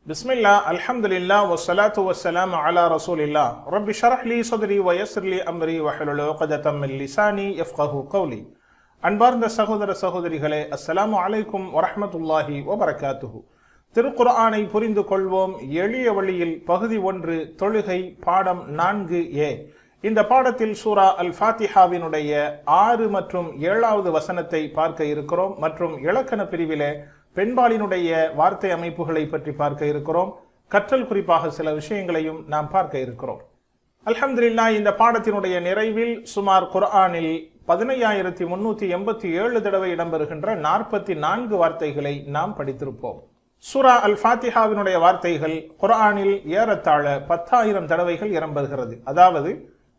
பிஸ்மில்லா அல்ஹம்துலில்லாஹ் வஸ்ஸலாத்து வஸ்ஸலாமு அலா ரசூலில்லாஹ் ரப்பி ஷ்ரஹ் லி ஸத்ரி வ யஸ்ஸிர் லி அம்ரி வஹ்லுல் உக்ததம் மின் லிசானி யஃப்கஹு கௌலி. அன்பார்ந்த சகோதர சகோதரிகளே, அஸ்ஸலாமு அலைக்கும் வரஹ்மத்துல்லாஹி வபரகாத்துஹு. திருக்குர்ஆனை புரிந்து கொள்வோம் எளிய வழியில் பகுதி 1, தொழுகை, பாடம் 4A. இந்த பாடத்தில் சூரா அல் ஃபாத்திஹாவினுடைய 6 மற்றும் 7வது வசனத்தை பார்க்க இருக்கிறோம் மற்றும் இலக்கண பிரிவிலே பெண்பாலினுடைய வார்த்தை அமைப்புகளை பற்றி பார்க்க இருக்கிறோம். கற்றல் குறிப்பாக சில விஷயங்களையும் நாம் பார்க்க இருக்கிறோம். அல்ஹம்துலில்லாஹ், இந்த பாடத்தினுடைய நிறைவில் சுமார் குர்ஆனில் 15387 தடவை இடம்பெறுகின்ற 44 வார்த்தைகளை நாம் படித்திருப்போம். சூரா அல் ஃபாத்திஹாவினுடைய வார்த்தைகள் குர்ஆனில் ஏறத்தாழ 10,000 தடவைகள் இடம்பெறுகிறது. அதாவது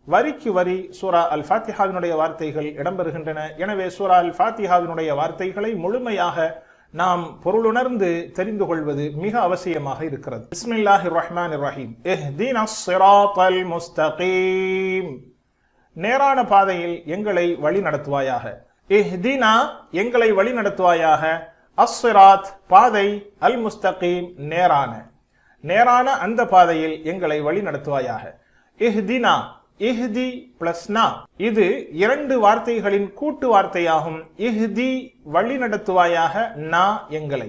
வரிக்கு வரி சூரா அல் ஃபாத்திஹாவினுடைய வார்த்தைகள் இடம்பெறுகின்றன. எனவே சூரா அல் ஃபாத்திஹாவினுடைய வார்த்தைகளை முழுமையாக நாம் பொருளுணர்ந்து தெரிந்து கொள்வது மிக அவசியமாக இருக்கிறது. பிஸ்மில்லாஹிர் ரஹ்மானிர் ரஹீம். இஹ்தினஸ் ஸிராத்தல் முஸ்தகீம். நேரான பாதையில் எங்களை வழி நடத்துவாயாக. இஹ்தினா, எங்களை வழி நடத்துவாயாக. அஸ்ஸிராத், பாதை. அல் முஸ்தகீம், நேரான அந்த பாதையில் எங்களை வழி நடத்துவாயாக. இஹ்தினா, இஹ்தி பிளஸ் நா, இது 2 வார்த்தைகளின் கூட்டு வார்த்தையாகும். இஹ்தி, வழி நடத்துவாயாக. நா, எங்களை.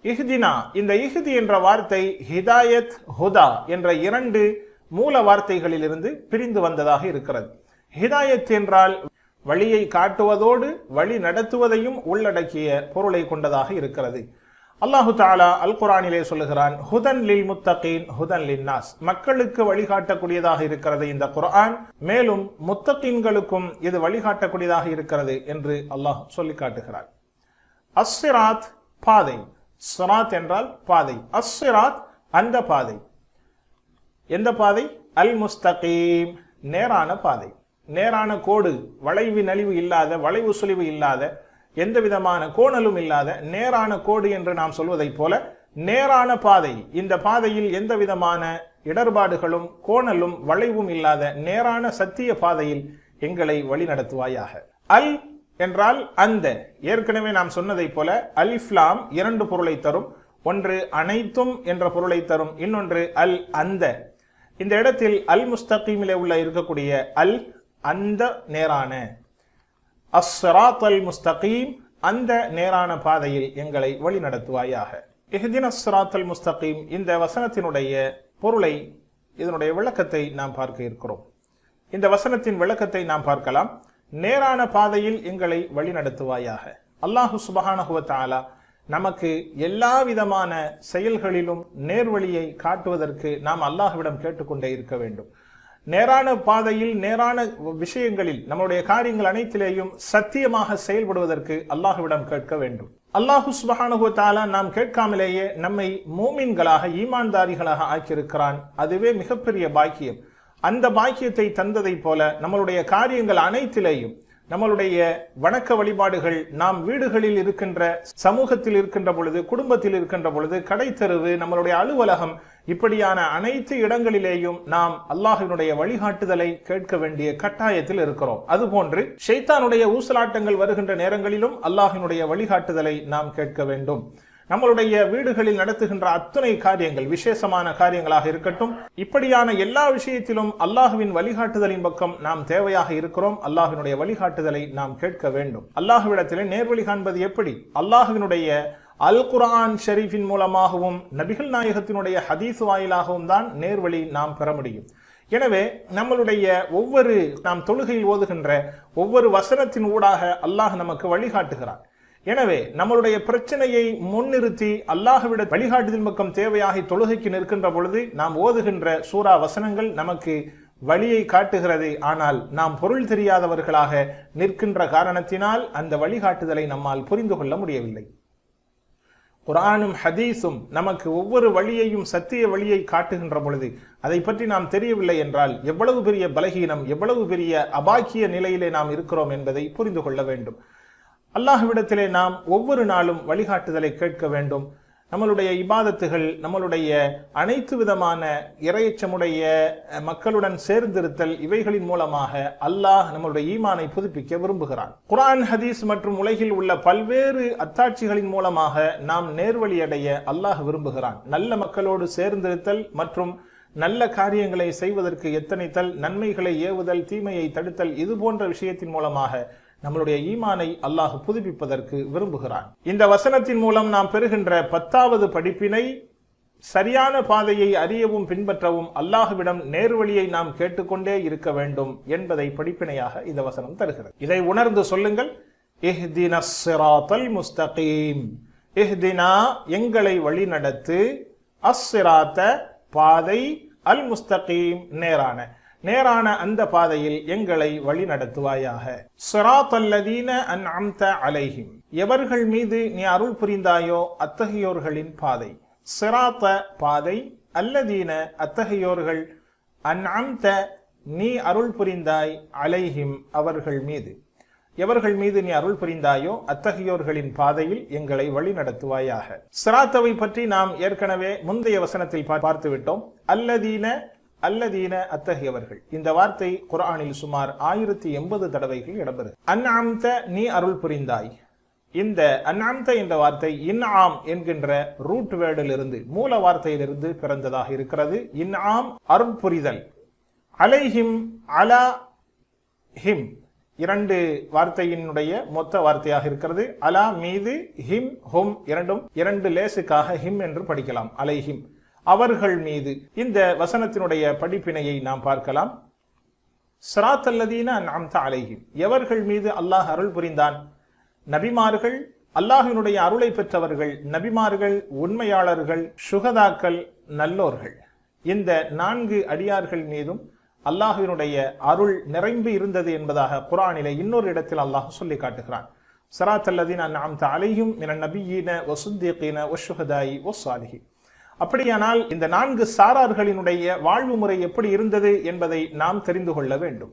இஹ்தினா, இந்த இஹ்தி என்ற வார்த்தை ஹிதாயத், ஹுதா என்ற 2 மூல வார்த்தைகளிலிருந்து பிரிந்து வந்ததாக இருக்கிறது. ஹிதாயத் என்றால் வழியை காட்டுவதோடு வழி நடத்துவதையும் உள்ளடக்கிய பொருளை கொண்டதாக இருக்கிறது. அல்லாஹு தஆலா அல் குர்ஆனிலே சொல்லுகிறான், ஹுதன் லில் முத்தகீன் ஹுதன் லின்னாஸ். மக்களுக்கு வழிகாட்டக்கூடியதாக இருக்கிறது இந்த குர்ஆன், மேலும் முத்தகீன்களுக்கும் இது வழிகாட்டக்கூடியதாக இருக்கிறது என்று அல்லாஹ் சொல்லி காட்டுகிறார். அஸ்ஸிராத், பாதை. ஸிராத் என்றால் பாதை. அஸ்ஸிராத், அந்த பாதை. எந்த பாதை? அல் முஸ்தகீம், நேரான பாதை. நேரான கோடு, வளைவு நலிவு இல்லாத, வளைவு சுழிவு இல்லாத, எந்த விதமான கோணலும் இல்லாத நேரான கோடு என்று நாம் சொல்வதைப் போல நேரான பாதை. இந்த பாதையில் எந்த விதமான இடர்பாடுகளும் கோணலும் வளைவும் இல்லாத நேரான சத்திய பாதையில் எங்களை வழி நடத்துவாயாக. அல் என்றால் அந்த. ஏற்கனவே நாம் சொன்னதைப் போல அலிஃப் லாம் 2 பொருளை தரும். ஒன்று அனைத்தும் என்ற பொருளை தரும், இன்னொன்று அல், அந்த. இந்த இடத்தில் அல் முஸ்தகீமிலே உள்ள இருக்கக்கூடிய அல், அந்த நேரான. அஸ்ஸிராத்தல் முஸ்தகீம், அந்த நேரான பாதையில் எங்களை வழி நடத்துவாயாக. இஹ்தினஸ் ஸிராத்தல் முஸ்தகீம், இந்த வசனத்தினுடைய பொருளை, இதனுடைய விளக்கத்தை நாம் பார்க்க இருக்கிறோம். இந்த வசனத்தின் விளக்கத்தை நாம் பார்க்கலாம். நேரான பாதையில் எங்களை வழி நடத்துவாயாக. அல்லாஹு சுப்ஹானஹு வ தஆலா நமக்கு எல்லா விதமான செயல்களிலும் நேர்வழியை காட்டுவதற்கு நாம் அல்லாஹ்விடம் கேட்டுக்கொண்டே இருக்க வேண்டும். நேரான பாதையில், நேரான விஷயங்களில், நம்முடைய காரியங்கள் அனைத்திலேயும் சத்தியமாக செயல்படுவதற்கு அல்லாஹ்விடம் கேட்க வேண்டும். அல்லாஹு சுப்ஹானஹு வ தஆலா நாம் கேட்காமலேயே நம்மை மூமின்களாக, ஈமான்தாரிகளாக ஆக்கியிருக்கிறான். அதுவே மிகப்பெரிய பாக்கியம். அந்த பாக்கியத்தை தந்ததை போல நம்மளுடைய காரியங்கள் அனைத்திலேயும், நம்மளுடைய வணக்க வழிபாடுகள், நாம் வீடுகளில் இருக்கின்ற, சமூகத்தில் இருக்கின்ற பொழுது, குடும்பத்தில் இருக்கின்ற பொழுது, கடைத்தெருவு, நம்மளுடைய அலுவலகம், இப்படியான அனைத்து இடங்களிலேயும் நாம் அல்லாஹ்வினுடைய வழிகாட்டுதலை கேட்க வேண்டிய கட்டாயத்தில் இருக்கிறோம். அதுபோன்று ஷைத்தானுடைய ஊசலாட்டங்கள் வருகின்ற நேரங்களிலும் அல்லாஹ்வினுடைய வழிகாட்டுதலை நாம் கேட்க வேண்டும். நம்மளுடைய வீடுகளில் நடத்துகின்ற அத்தனை காரியங்கள், விசேஷமான காரியங்களாக இருக்கட்டும், இப்படியான எல்லா விஷயத்திலும் அல்லாஹுவின் வழிகாட்டுதலின் பக்கம் நாம் தேவையாக இருக்கிறோம். அல்லாஹ்வினுடைய வழிகாட்டுதலை நாம் கேட்க வேண்டும். அல்லாஹ்விடத்திலே நேர்வழி காண்பது எப்படி? அல்லாஹ்வினுடைய அல் குர்ஆன் ஷரீஃபின் மூலமாகவும் நபிகள் நாயகத்தினுடைய ஹதீஸ் வாயிலாகவும் தான் நேர்வழி நாம் பெற முடியும். எனவே நம்மளுடைய நாம் தொழுகையில் ஓதுகின்ற ஒவ்வொரு வசனத்தின் ஊடாக அல்லாஹ் நமக்கு வழிகாட்டுகிறார். எனவே நம்மளுடைய பிரச்சனையை முன்னிறுத்தி அல்லாஹ்விட வழிகாட்டுதல் பக்கம் தேவையாகி தொழுகைக்கு நிற்கின்ற பொழுது நாம் ஓதுகின்ற சூரா வசனங்கள் நமக்கு வழியை காட்டுகிறது. ஆனால் நாம் பொருள் தெரியாதவர்களாக நிற்கின்ற காரணத்தினால் அந்த வழிகாட்டுதலை நம்மால் புரிந்து கொள்ள முடியவில்லை. குர்ஆனும் ஹதீஸும் நமக்கு ஒவ்வொரு வழியையும், சத்திய வழியை காட்டுகின்ற பொழுது அதை பற்றி நாம் தெரியவில்லை என்றால் எவ்வளவு பெரிய பலகீனம், எவ்வளவு பெரிய அபாக்கிய நிலையிலே நாம் இருக்கிறோம் என்பதை புரிந்து கொள்ள வேண்டும். அல்லாஹ்விடத்திலே நாம் ஒவ்வொரு நாளும் வழிகாட்டுதலை கேட்க வேண்டும். நம்மளுடைய இபாதத்துகள், நம்மளுடைய அனைத்து விதமான இறையச்சமுடைய மக்களுடன் சேர்ந்திருத்தல், இவைகளின் மூலமாக அல்லாஹ் நம்மளுடைய ஈமானை புதுப்பிக்க விரும்புகிறான். குர்ஆன், ஹதீஸ் மற்றும் உலகில் உள்ள பல்வேறு அத்தாட்சிகளின் மூலமாக நாம் நேர்வழி அடைய அல்லாஹ் விரும்புகிறான். நல்ல மக்களோடு சேர்ந்திருத்தல் மற்றும் நல்ல காரியங்களை செய்வதற்கு எத்தனைத்தல், நன்மைகளை ஏவுதல், தீமையை தடுத்தல், இது போன்ற விஷயத்தின் மூலமாக நம்மளுடைய ஈமானை அல்லாஹ் புதுப்பிப்பதற்கு விரும்புகிறான். இந்த வசனத்தின் மூலம் நாம் பெறுகின்ற 10வது படிப்பினை, சரியான பாதையை அறியவும் பின்பற்றவும் அல்லாஹ்விடம் நேர்வழியை நாம் கேட்டுக்கொண்டே இருக்க வேண்டும் என்பதை படிப்பினையாக இந்த வசனம் தருகிறது. இதை உணர்ந்து சொல்லுங்கள். இஹ்தினஸ் ஸிராத்தல் முஸ்தகீம். இஹ்தினா எங்களை வழிநடத்து, அஸ்ஸிராத்த பாதை, அல் முஸ்தகீம் நேரான அந்த பாதையில் எங்களை வழி நடத்துவாயாக. ஸிராத்தல்லதீன அன்அம்த அலைஹிம், எவர்கள் மீது நீ அருள் புரிந்தாயோ அத்தகையோர்களின் பாதை. ஸிராத்த பாதை, அல்லதீன அத்தகையோர்கள், அன்அம்த நீ அருள் புரிந்தாய், அலைஹிம் அவர்கள் மீது, எவர்கள் மீது நீ அருள் புரிந்தாயோ அத்தகையோர்களின் பாதையில் எங்களை வழி நடத்துவாயாக. ஸிராத்தவை பற்றி நாம் ஏற்கனவே முந்தைய வசனத்தில் பார்த்து விட்டோம். அல்லதீன அத்தகையவர்கள், இந்த வார்த்தை குர்ஆனில் சுமார் 1080 தடவைகள் இடம்பெறும். அன்அம்த நீ அருள் புரிந்தாய். இந்த அன்அம்த என்ற வார்த்தை இன்ஆம் என்கின்ற ரூட் வேர்டிலிருந்து, மூல வார்த்தையிலிருந்து பிறந்ததாக இருக்கிறது. இன்ஆம் அருள் புரிதல். அலைஹிம், அலா ஹிம், 2 வார்த்தையினுடைய மொத்த வார்த்தையாக இருக்கிறது. அலா மீது, ஹிம் ஹும், இரண்டும் 2 லேசுக்காக ஹிம் என்று படிக்கலாம். அலைஹிம் அவர்கள் மீது. இந்த வசனத்தினுடைய படிப்பினையை நாம் பார்க்கலாம். ஸிராத்தல்லதீன அன்அம்த அலைஹிம், எவர்கள் மீது அல்லாஹ் அருள் புரிந்தான்? நபிமார்கள், அல்லாஹ்வினுடைய அருளை பெற்றவர்கள், நபிமார்கள், உண்மையாளர்கள், சுஹதாக்கள், நல்லோர்கள். இந்த 4 அடியார்கள் மீதும் அல்லாஹ்வினுடைய அருள் நிறைந்து இருந்தது என்பதாக குர்ஆனிலே இன்னொரு இடத்தில் அல்லாஹ் சொல்லி காட்டுகிறான். ஸிராத்தல்லதீன அன்அம்த அலைஹிம் மினன் நபிய்யீன வஸ்ஸித்தீகீன வஷ்ஷுஹதாஇ வஸ்ஸாலிஹீன். அப்படியானால் இந்த 4 சாரார்களினுடைய வாழ்வு முறை எப்படி இருந்தது என்பதை நாம் தெரிந்து கொள்ள வேண்டும்.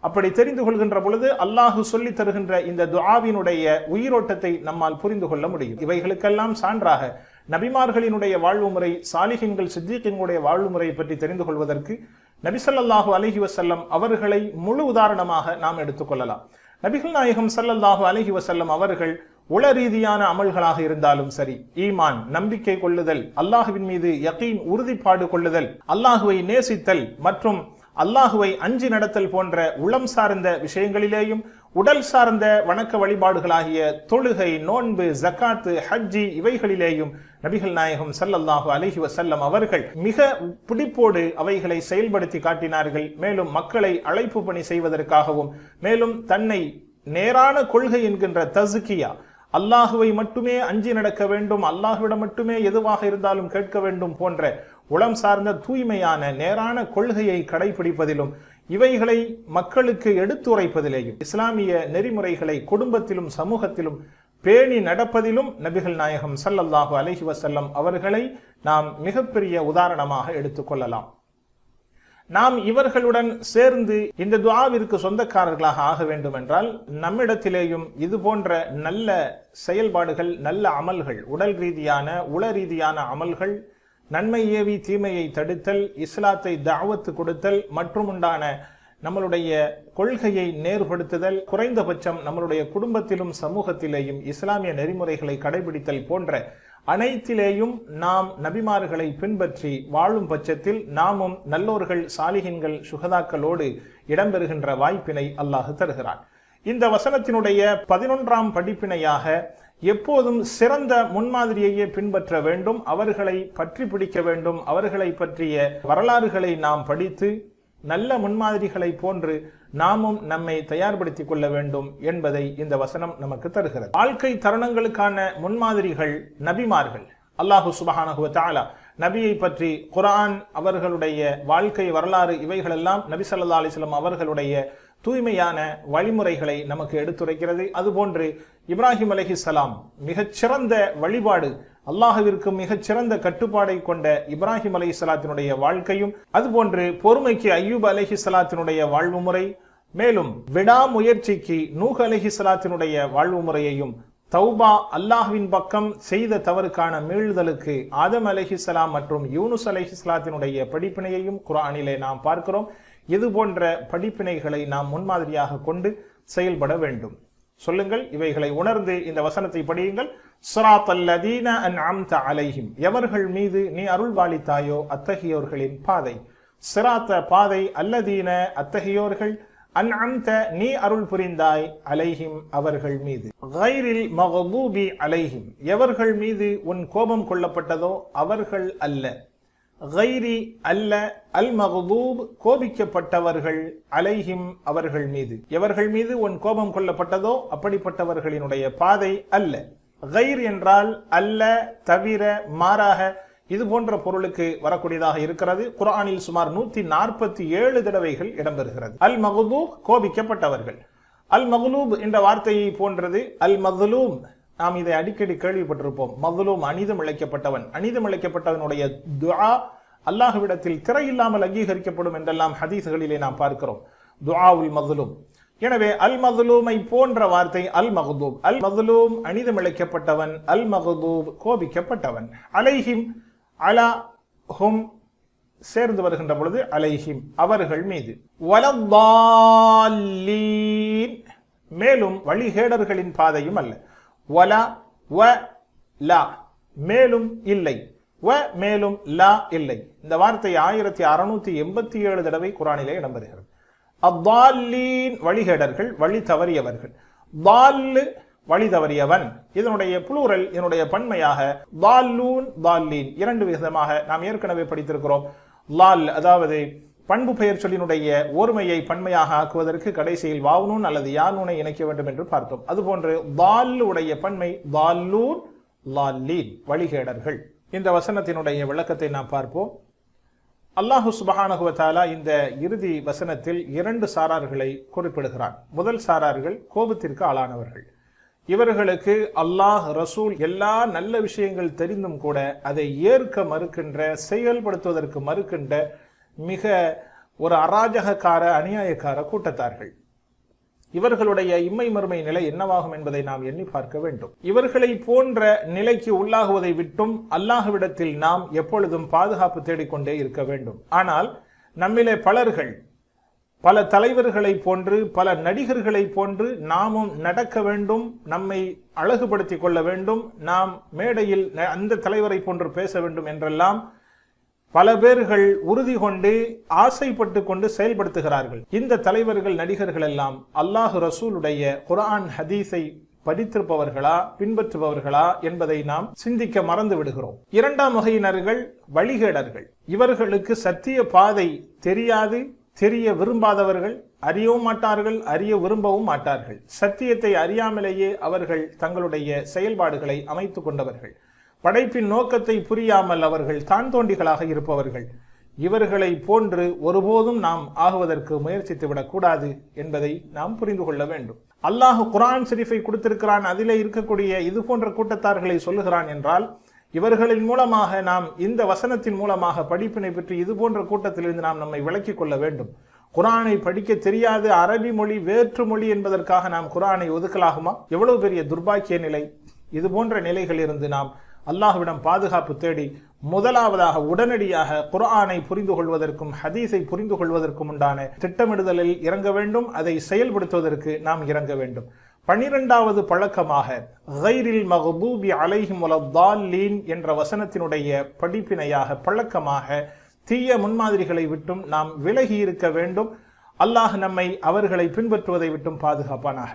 அப்படி தெரிந்து கொள்கின்ற பொழுது அல்லாஹ் சொல்லி தருகின்ற இந்த துஆவினுடைய உயிரோட்டத்தை நம்மால் புரிந்து கொள்ள முடியும். இவைகளுக்கெல்லாம் சான்றாக நபிமார்களினுடைய வாழ்வு முறை, சாலிஹீன்கள், சித்தீகீன்களுடைய வாழ்வு முறையை பற்றி தெரிந்து கொள்வதற்கு நபி ஸல்லல்லாஹு அலைஹி வஸல்லம் அவர்களை முழு உதாரணமாக நாம் எடுத்துக்கொள்ளலாம். நபிகள் நாயகம் ஸல்லல்லாஹு அலைஹி வஸல்லம் அவர்கள் உள ரீதியான அமல்களாக இருந்தாலும் சரி, ஈமான் நம்பிக்கை கொள்ளுதல், அல்லாஹுவின் மீது யகீன் உறுதிப்பாடு கொள்ளுதல், அல்லாஹுவை நேசித்தல் மற்றும் அல்லாஹுவை அஞ்சி நடத்தல் போன்ற உளம் சார்ந்த விஷயங்களிலேயும், உடல் சார்ந்த வணக்க வழிபாடுகளாகிய தொழுகை, நோன்பு, ஜக்காத்து, ஹஜ்ஜி இவைகளிலேயும் நபிகள் நாயகம் ஸல்லல்லாஹு அலைஹி வஸல்லம் அவர்கள் மிக பிடிப்போடு அவைகளை செயல்படுத்தி காட்டினார்கள். மேலும் மக்களை அழைப்பு பணி செய்வதற்காகவும், மேலும் தன்னை நேரான கொள்கை என்கின்ற தஸ்கியா, அல்லாஹுவை மட்டுமே அஞ்சி நடக்க வேண்டும், அல்லாஹுவிடம் மட்டுமே எதுவாக இருந்தாலும் கேட்க வேண்டும் போன்ற உளம் சார்ந்த தூய்மையான நேரான கொள்கையை கடைபிடிப்பதிலும், இவைகளை மக்களுக்கு எடுத்துரைப்பதிலேயும், இஸ்லாமிய நெறிமுறைகளை குடும்பத்திலும் சமூகத்திலும் பேணி நடப்பதிலும் நபிகள் நாயகம் ஸல்லல்லாஹு அலைஹி வஸல்லம் அவர்களை நாம் மிகப்பெரிய உதாரணமாக எடுத்துக்கொள்ளலாம். நாம் இவர்களுடன் சேர்ந்து இந்த துஆவிற்கு சொந்தக்காரர்களாக ஆக வேண்டும் என்றால் நம்மிடத்திலேயும் இது போன்ற நல்ல செயல்பாடுகள், நல்ல அமல்கள், உடல் ரீதியான உள ரீதியான அமல்கள், நன்மை ஏவி தீமையை தடுத்தல், இஸ்லாத்தை தாவத்து கொடுத்தல் மற்றும் உண்டான நம்மளுடைய கொள்கையை நேர்படுத்துதல், குறைந்தபட்சம் நம்மளுடைய குடும்பத்திலும் சமூகத்திலேயும் இஸ்லாமிய நெறிமுறைகளை கடைபிடித்தல் போன்ற அனைத்திலேயும் நாம் நபிமார்களை பின்பற்றி வாழும் பட்சத்தில் நாமும் நல்லோர்கள், சாலிஹீன்கள், சுஹதாக்களோடு இடம்பெறுகின்ற வாய்ப்பினை அல்லாஹ் தருகிறான். இந்த வசனத்தினுடைய 11ஆம் படிப்பினையாக எப்போதும் சிறந்த முன்மாதிரியையே பின்பற்ற வேண்டும், அவர்களை பற்றி பிடிக்க வேண்டும், அவர்களை பற்றிய வரலாறுகளை நாம் படித்து நல்ல முன்மாதிரிகளை போன்று நாமும் நம்மை தயார்படுத்திக் கொள்ள வேண்டும் என்பதை இந்த வசனம் நமக்கு தருகிறது. வாழ்க்கை தருணங்களுக்கான முன்மாதிரிகள் நபிமார்கள். அல்லாஹு சுப்ஹானஹு வ தஆலா நபியை பற்றி குர்ஆன், அவர்களுடைய வாழ்க்கை வரலாறு இவைகளெல்லாம் நபி ஸல்லல்லாஹு அலைஹி வஸல்லம் அவர்களுடைய தூய்மையான வழிமுறைகளை நமக்கு எடுத்துரைக்கிறது. அதுபோன்று இப்ராஹிம் அலைஹிஸ்ஸலாம் மிகச்சிறந்த வழிபாடு, அல்லாஹ்விற்கு மிகச்சிறந்த கட்டுப்பாடை கொண்ட இப்ராஹிம் அலைஹிஸ்ஸலாத்தினுடைய வாழ்க்கையும், அதுபோன்று பொறுமைக்கு அய்யூப் அலைஹிஸ்ஸலாத்தினுடைய வாழ்வு முறை, மேலும் விடாமுயற்சிக்கு நூஹ் அலைஹிஸ்ஸலாத்தினுடைய வாழ்வு முறையையும், தௌபா அல்லாஹ்வின் பக்கம் செய்த தவறுக்கான மீள்தலுக்கு ஆதம் அலைஹிஸ்ஸலாம் மற்றும் யூனுஸ் அலைஹிஸ்ஸலாத்தினுடைய படிப்பினையையும் குர்ஆனிலே நாம் பார்க்கிறோம். இது போன்ற படிப்பினைகளை நாம் முன்மாதிரியாக கொண்டு செயல்பட வேண்டும். சொல்லுங்கள், இவைகளை உணர்ந்து இந்த வசனத்தை படியுங்கள். ஸிராத்தல் லதீன அன்அம்த அலைஹிம், எவர்கள் மீது நீ அருள் பாலித்தாயோ அத்தகையோர்களின் பாதை. ஸிராத்த பாதை, அல்லதீன அத்தகையோர்கள், அன்அம்த நீ அருள் புரிந்தாய், அலைஹிம் அவர்கள் மீது. கைரில் மக்தூபி அலைஹிம், எவர்கள் மீது உன் கோபம் கொள்ளப்பட்டதோ அவர்கள் அல்ல. கைரி அல்ல, அல் மக்தூப் கோபிக்கப்பட்டவர்கள், அலைஹிம் அவர்கள் மீது. எவர்கள் மீது உன் கோபம் கொள்ளப்பட்டதோ அப்படிப்பட்டவர்களினுடைய பாதை அல்ல. கைர் என்றால் அல்ல, தவிர, மாறாக, இது போன்ற பொருளுக்கு வரக்கூடியதாக இருக்கிறது. குர்ஆனில் சுமார் 147 தடவைகள் இடம்பெறுகிறது. அல் மக்தூப் கோபிக்கப்பட்டவர்கள். அல் மக்லூப் என்ற வார்த்தையை போன்றது அல் மத்லூம். நாம் இதை அடிக்கடி கேள்விப்பட்டிருப்போம். மத்லூம் அநீதம் இழைக்கப்பட்டவன். அநீதம் இழைக்கப்பட்டவனுடைய துஆ அல்லாஹ்விடத்தில் திரையில்லாமல் அங்கீகரிக்கப்படும் என்றெல்லாம் ஹதீஸ்களிலே நாம் பார்க்கிறோம். துஆவுல் மத்லூம். எனவே அல் மத்லூமை போன்ற வார்த்தை அல் மக்தூப். அல் மத்லூம் அநீதம் இழைக்கப்பட்டவன், அல் மக்தூப் கோபிக்கப்பட்டவன். அலைஹிம், அலா ஹும் சேர்ந்து வருகின்ற பொழுது அலைஹிம் அவர்கள் மீது. வலத்தால்லீன், மேலும் வழிகேடர்களின் பாதையும் அல்ல. வலா வ லா, மேலும் இல்லை. வ மேலும் லா இல்லை. இந்த வார்த்தை 1687 தடவை குர்ஆனிலே இடம்பெறுகிறது. அத்தால்லீன் வழிகேடர்கள், வழி தவறியவர்கள். தால்லு வழி தவறியவன். இதனுடைய புளூரல், இதனுடைய பன்மையாக தால்லூன், தால்லீன், இரண்டு விதமாக நாம் ஏற்கனவே படித்திருக்கிறோம். லால் அதாவது பண்பு பெயர் சொல்லினுடைய ஓர்மையை பன்மையாக ஆக்குவதற்கு கடைசியில் வாவுனூன் அல்லது யானூனை இணைக்க வேண்டும் என்று பார்த்தோம். அதுபோன்று தால்லு உடைய பன்மை தால்லூன், லால்லீன் வழிகேடர்கள். இந்த வசனத்தினுடைய விளக்கத்தை நாம் பார்ப்போம். அல்லாஹு சுப்ஹானஹு வ தஆலா இந்த இறுதி வசனத்தில் 2 சாரார்களை குறிப்பிடுகிறான். முதல் சாரார்கள் கோபத்திற்கு ஆளானவர்கள். இவர்களுக்கு அல்லாஹ், ரசூல் எல்லா நல்ல விஷயங்கள் தெரிந்தும் கூட அதை ஏற்க மறுக்கின்ற, செயல்படுத்துவதற்கு மறுக்கின்ற மிக ஒரு அராஜகக்கார, அநியாயக்கார கூட்டத்தார்கள். இவர்களுடைய இம்மை மறுமை நிலை என்னவாகும் என்பதை நாம் எண்ணி பார்க்க வேண்டும். இவர்களை போன்ற நிலைக்கு உள்ளாகுவதை விட்டும் அல்லாஹ்விடத்தில் நாம் எப்பொழுதும் பாதுகாப்பு தேடிக்கொண்டே இருக்க வேண்டும். ஆனால் நம்மிலே பலர்கள் பல தலைவர்களை போன்று, பல நடிகர்களை போன்று நாமும் நடக்க வேண்டும், நம்மை அழகுபடுத்திக் கொள்ள வேண்டும், நாம் மேடையில் அந்த தலைவரை போன்று பேச வேண்டும் என்றெல்லாம் பல பேர்கள் உறுதி கொண்டு, ஆசைப்பட்டு கொண்டு செயல்படுத்துகிறார்கள். இந்த தலைவர்கள், நடிகர்கள் எல்லாம் அல்லாஹ் ரசூலுடைய குர்ஆன் ஹதீஸை படித்திருப்பவர்களா, பின்பற்றுபவர்களா என்பதை நாம் சிந்திக்க மறந்து விடுகிறோம். இரண்டாம் வகையினர்கள் வழிகேடர்கள். இவர்களுக்கு சத்திய பாதை தெரியாது, தெரிய விரும்பாதவர்கள், அறியவும் மாட்டார்கள், அறிய விரும்பவும் மாட்டார்கள். சத்தியத்தை அறியாமலேயே அவர்கள் தங்களுடைய செயல்பாடுகளை அமைத்துக் கொண்டவர்கள். படைப்பின் நோக்கத்தை புரியாமல் அவர்கள் தான் தோண்டிகளாக இருப்பவர்கள். இவர்களை போன்று ஒருபோதும் நாம் ஆகுவதற்கு முயற்சித்து விடக்கூடாது என்பதை நாம் புரிந்து கொள்ள வேண்டும். அல்லாஹ் குர்ஆன் ஷரீஃபை கொடுத்திருக்கிறான், அதிலே இருக்கக்கூடிய இது போன்ற கூட்டத்தார்களை சொல்லுகிறான் என்றால் இவர்களின் மூலமாக நாம் இந்த வசனத்தின் மூலமாக படிப்பினை பெற்று இது போன்ற கூட்டத்திலிருந்து நாம் நம்மை விலக்கிக் கொள்ள வேண்டும். குர்ஆனை படிக்க தெரியாது, அரபி மொழி வேற்று மொழி என்பதற்காக நாம் குர்ஆனை ஒதுக்கலாகுமா? எவ்வளவு பெரிய துர்பாக்கிய நிலை! இது போன்ற நிலைகளிலிருந்து நாம் அல்லாஹ்விடம் பாதுகாப்பு தேடி முதலாவதாக உடனடியாக குர்ஆனை புரிந்து கொள்வதற்கும் ஹதீஸை புரிந்து கொள்வதற்கும் உண்டான திட்டமிடுதலில் இறங்க வேண்டும். அதை செயல்படுத்துவதற்கு நாம் இறங்க வேண்டும். 12வது பழக்கமாக கைரில் மக்தூபி அலைஹிம் வலத்தால்லீன் என்ற வசனத்தினுடைய படிப்பினையாக, பழக்கமாக தீய முன்மாதிரிகளை விட்டும் நாம் விலகி இருக்க வேண்டும். அல்லாஹ் நம்மை அவர்களை பின்பற்றுவதை விட்டும் பாதுகாப்பானாக.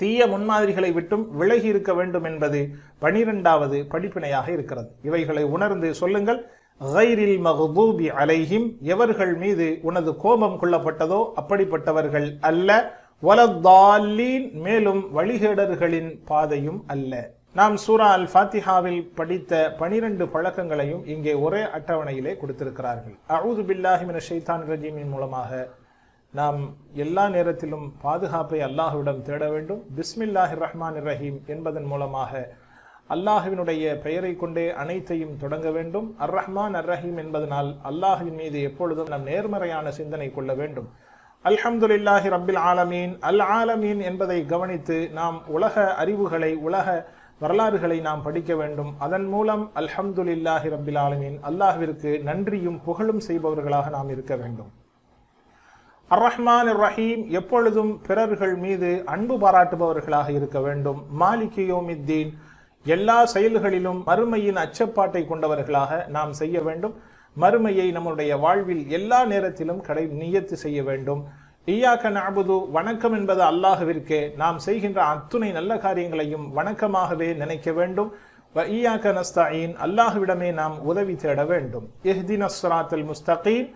தீய முன்மாதிரிகளை விட்டும் விலகி இருக்க வேண்டும் என்பது 12வது படிப்பினையாக இருக்கிறது. இவைகளை உணர்ந்து சொல்லுங்கள். கைரில் மக்தூபி அலைஹிம், எவர்கள் மீது உனது கோபம் கொள்ளப்பட்டதோ அப்படிப்பட்டவர்கள் அல்ல. வலத்தால்லீன், மேலும் வழிகேடர்களின் பாதையும் அல்ல. நாம் சூரா அல் ஃபாத்திஹாவில் படித்த 12 பழக்கங்களையும் இங்கே ஒரே அட்டவணையிலே கொடுத்திருக்கிறார்கள். அஊது பில்லாஹி மினஷ் ஷைத்தானிர் ரஜீமின் மூலமாக நாம் எல்லா நேரத்திலும் பாதுகாப்பை அல்லாஹ்விடம் தேட வேண்டும். பிஸ்மில்லாஹிர் ரஹ்மானிர் ரஹீம் என்பதன் மூலமாக அல்லாஹ்வினுடைய பெயரை கொண்டே அனைத்தையும் தொடங்க வேண்டும். அர் ரஹ்மான் அர் ரஹீம் என்பதனால் அல்லாஹ்வின் மீது எப்பொழுதும் நம் நேர்மறையான சிந்தனை கொள்ள வேண்டும். அல்ஹம்துலில்லாஹி ரப்பில் ஆலமீன், அல் ஆலமீன் என்பதை கவனித்து நாம் உலக அறிவுகளை, உலக வரலாறுகளை நாம் படிக்க வேண்டும். அதன் மூலம் அல்ஹம்துலில்லாஹி ரப்பில் ஆலமீன், அல்லாஹ்விற்கு நன்றியும் புகழும் செய்பவர்களாக நாம் இருக்க வேண்டும். அர்-ரஹ்மான் அர்-ரஹீம், எப்பொழுதும் பிறர்கள் மீது அன்பு பாராட்டுபவர்களாக இருக்க வேண்டும். மாலிகி யௌமித்தீன், எல்லா செயல்களிலும் மறுமையின் அச்சப்பாட்டை கொண்டவர்களாக நாம் செய்ய வேண்டும். மறுமையை நம்முடைய வாழ்வில் எல்லா நேரத்திலும் நியத்து செய்ய வேண்டும். இய்யாக நஅபுது, வணக்கம் என்பது அல்லாஹ்விற்கே. நாம் செய்கின்ற அத்துணை நல்ல காரியங்களையும் வணக்கமாகவே நினைக்க வேண்டும். வ இய்யாக நஸ்தஈன், அல்லாஹ்விடமே நாம் உதவி தேட வேண்டும். இஹ்தினஸ் ஸிராத்தல் முஸ்தகீம்,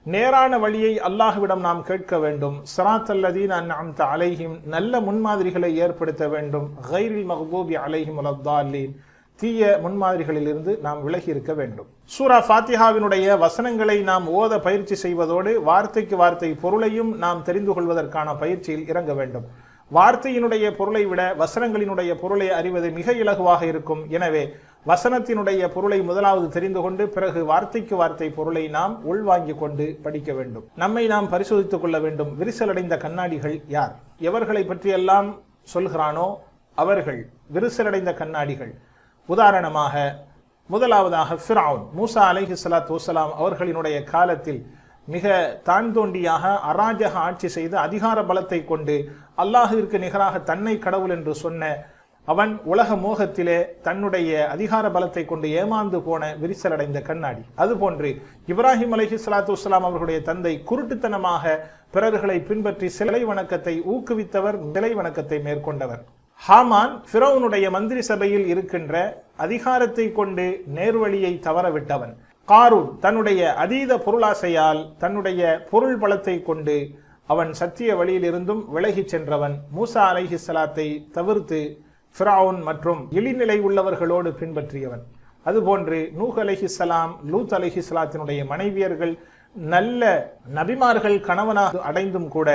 நேரான வழியை அல்லாஹ்விடம் நாம் கேட்க வேண்டும். ஸிராத்தல் லதீன அன்அம்த அலைஹிம், நல்ல முன்மாதிரிகளை ஏற்படுத்த வேண்டும். கைரில் மக்தூபி அலைஹிம் வலத்தாலீன், தீய முன்மாதிரிகளிலிருந்து நாம் விலகி இருக்க வேண்டும். சூரா ஃபாத்திஹாவினுடைய வசனங்களை நாம் ஓத பயிற்சி செய்வதோடு வார்த்தைக்கு வார்த்தை பொருளையும் நாம் தெரிந்து கொள்வதற்கான பயிற்சியில் இறங்க வேண்டும். வார்த்தையினுடைய பொருளை விட வசனங்களினுடைய பொருளை அறிவது மிக இலகுவாக இருக்கும். எனவே வசனத்தினுடைய பொருளை முதலாவது தெரிந்து கொண்டு பிறகு வார்த்தைக்கு வார்த்தை பொருளை நாம் உள்வாங்கிக் கொண்டு படிக்க வேண்டும். நம்மை நாம் பரிசோதித்துக் கொள்ள வேண்டும். விரிசலடைந்த கண்ணாடிகள் யார்? எவர்களை பற்றியெல்லாம் சொல்கிறானோ அவர்கள் விரிசலடைந்த கண்ணாடிகள். உதாரணமாக, முதலாவதாக ஃபிரௌன், மூசா அலைஹிஸ்ஸலாத்து வஸ்ஸலாம் அவர்களினுடைய காலத்தில் மிக தான்தோண்டியாக அராஜக ஆட்சி செய்து அதிகார பலத்தை கொண்டு அல்லாஹ்விற்கு நிகராக தன்னை கடவுள் என்று சொன்ன அவன் உலக மோகத்திலே தன்னுடைய அதிகார பலத்தை கொண்டு ஏமாந்து போன விரிசலடைந்த கண்ணாடி. அதுபோன்று இப்ராஹிம் அலைஹிஸ்ஸலாத்து வஸ்ஸலாம் அவர்களுடைய தந்தை குருட்டுத்தனமாக பிறர்களை பின்பற்றி சிலை வணக்கத்தை ஊக்குவித்தவர், சிலை வணக்கத்தை மேற்கொண்டவர். ஹாமான் ஃபிரௌனுடைய மந்திரி சபையில் இருக்கின்ற அதிகாரத்தை கொண்டு நேர்வழியை தவறவிட்டவன். காரூன் தன்னுடைய அதீத பொருளாசையால் தன்னுடைய பொருள் பலத்தை கொண்டு அவன் சத்திய வழியிலிருந்தும் விலகி சென்றவன். மூசா அலைஹிஸ்ஸலாத்தை தவிர்த்து ஃபிரௌன் மற்றும் இழிநிலை உள்ளவர்களோடு பின்பற்றியவன். அதுபோன்று நூஹ் அலைஹிஸ்ஸலாம், லூத் அலைஹிஸ்ஸலாத்தினுடைய மனைவியர்கள் நல்ல நபிமார்கள் கணவனாக அடைந்தும் கூட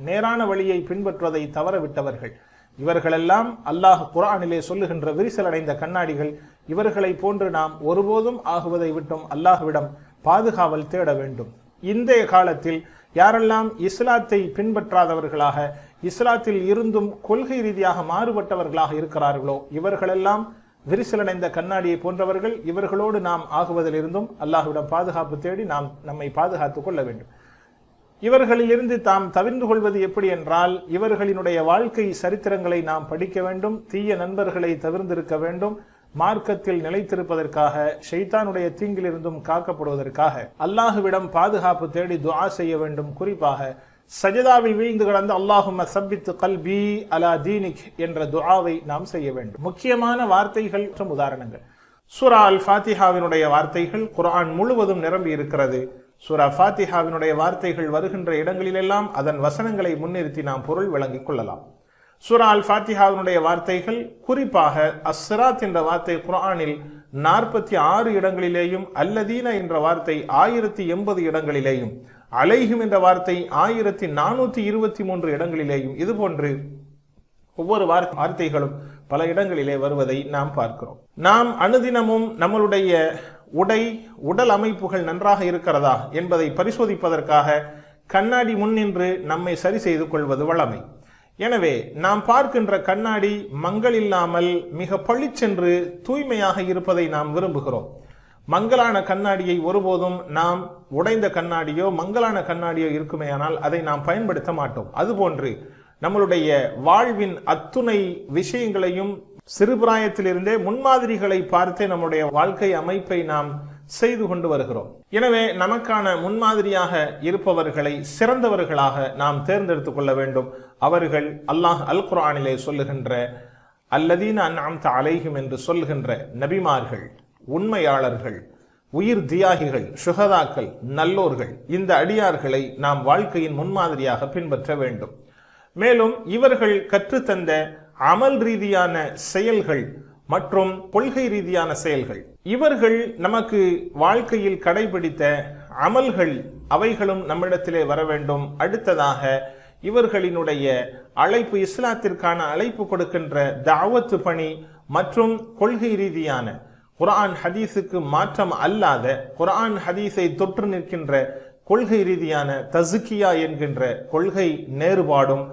நேரான வழியை பின்பற்றுவதை தவறவிட்டவர்கள். இவர்களெல்லாம் அல்லாஹ் குர்ஆனிலே சொல்லுகின்ற விரிசலடைந்த கண்ணாடிகள். இவர்களை போன்று நாம் ஒருபோதும் ஆகுவதை விட்டும் அல்லாஹ்விடம் பாதுகாவல் தேட வேண்டும். இன்றைய காலத்தில் யாரெல்லாம் இஸ்லாத்தை பின்பற்றாதவர்களாக, இஸ்லாத்தில் இருந்தும் கொள்கை ரீதியாக மாறுபட்டவர்களாக இருக்கிறார்களோ இவர்களெல்லாம் விரிசலடைந்த கண்ணாடியை போன்றவர்கள். இவர்களோடு நாம் ஆகுவதிலிருந்தும் அல்லாஹ்விடம் பாதுகாப்பு தேடி நாம் நம்மை பாதுகாத்துக் கொள்ள வேண்டும். இவர்களிலிருந்து தாம் தவிர்ந்து கொள்வது எப்படி என்றால், இவர்களினுடைய வாழ்க்கை சரித்திரங்களை நாம் படிக்க வேண்டும். தீய நண்பர்களை தவிர்ந்திருக்க வேண்டும். மார்க்கத்தில் நிலைத்திருப்பதற்காக, ஷைத்தானுடைய தீங்கிலிருந்தும் காக்கப்படுவதற்காக அல்லாஹுவிடம் பாதுகாப்பு தேடி துஆ செய்ய வேண்டும். குறிப்பாக சஜதாவில் வீழ்ந்து கிடந்த அல்லாஹும்ம சப்பித் கல்பி அலா தீனிக் என்ற துஆவை நாம் செய்ய வேண்டும். முக்கியமான வார்த்தைகள் மற்றும் உதாரணங்கள். சூரா அல் ஃபாத்திஹாவினுடைய வார்த்தைகள் குர்ஆன் முழுவதும் நிரம்பி இருக்கிறது. சூரா ஃபாத்திஹாவினுடைய வார்த்தைகள் வருகின்ற இடங்களிலெல்லாம் அதன் வசனங்களை முன்னிறுத்தி நாம் பொருள் விளங்கிக் கொள்ளலாம். சூரா அல் ஃபாத்திஹாவினுடைய வார்த்தைகள், குறிப்பாக அஸ்ஸிராத் என்ற வார்த்தை குர்ஆனில் 46 இடங்களிலேயும், அல்லதீன என்ற வார்த்தை 1080 இடங்களிலேயும், அலைஹிம் என்ற வார்த்தை 1423 இடங்களிலேயும், இதுபோன்று ஒவ்வொரு வார்த்தைகளும் பல இடங்களிலே வருவதை நாம் பார்க்கிறோம். நாம் அனுதினமும் நம்மளுடைய உடல் அமைப்புகள் நன்றாக இருக்கிறதா என்பதை பரிசோதிப்பதற்காக கண்ணாடி முன்னின்று நம்மை சரி செய்து கொள்வது வழமை. எனவே நாம் பார்க்கின்ற கண்ணாடி மங்கள் இல்லாமல் மிக பளிச்சென்று தூய்மையாக இருப்பதை நாம் விரும்புகிறோம். மங்கலான கண்ணாடியை ஒருபோதும் நாம், உடைந்த கண்ணாடியோ மங்கலான கண்ணாடியோ இருக்குமேயானால் அதை நாம் பயன்படுத்த மாட்டோம். அதுபோன்று நம்மளுடைய வாழ்வின் அத்துணை விஷயங்களையும் சிறுபிராயத்திலிருந்தே முன்மாதிரிகளை பார்த்தே நம்முடைய வாழ்க்கை அமைப்பை நாம் செய்து கொண்டு வருகிறோம். எனவே நமக்கான முன்மாதிரியாக இருப்பவர்களை சிறந்தவர்களாக நாம் தேர்ந்தெடுத்துக் கொள்ள வேண்டும். அவர்கள் அல்லாஹ் அல் குர்ஆனிலே சொல்லுகின்ற அல்லதீன அன்அம்த அலைஹிம் என்று சொல்லுகின்ற நபிமார்கள், உண்மையாளர்கள், உயிர் தியாகிகள், சுஹதாக்கள், நல்லோர்கள். இந்த அடியார்களை நாம் வாழ்க்கையின் முன்மாதிரியாக பின்பற்ற வேண்டும். மேலும் இவர்கள் கற்றுத்தந்த அமல் ரீதியான செயல்கள் மற்றும் கொள்கை ரீதியான செயல்கள், இவர்கள் நமக்கு வாழ்க்கையில் கடைபிடித்த அமல்கள், அவைகளும் நம்மிடத்திலே வர வேண்டும். அடுத்ததாக இவர்களினுடைய அழைப்பு, இஸ்லாத்திற்கான அழைப்பு கொடுக்கின்ற தாவத்து பணி மற்றும் கொள்கை ரீதியான குர்ஆன் ஹதீஸுக்கு மாற்றம் அல்லாத, குர்ஆன் ஹதீஸை தொற்று நிற்கின்ற கொள்கை ரீதியான தஸ்கியா என்கின்ற கொள்கை நேர்பாடும்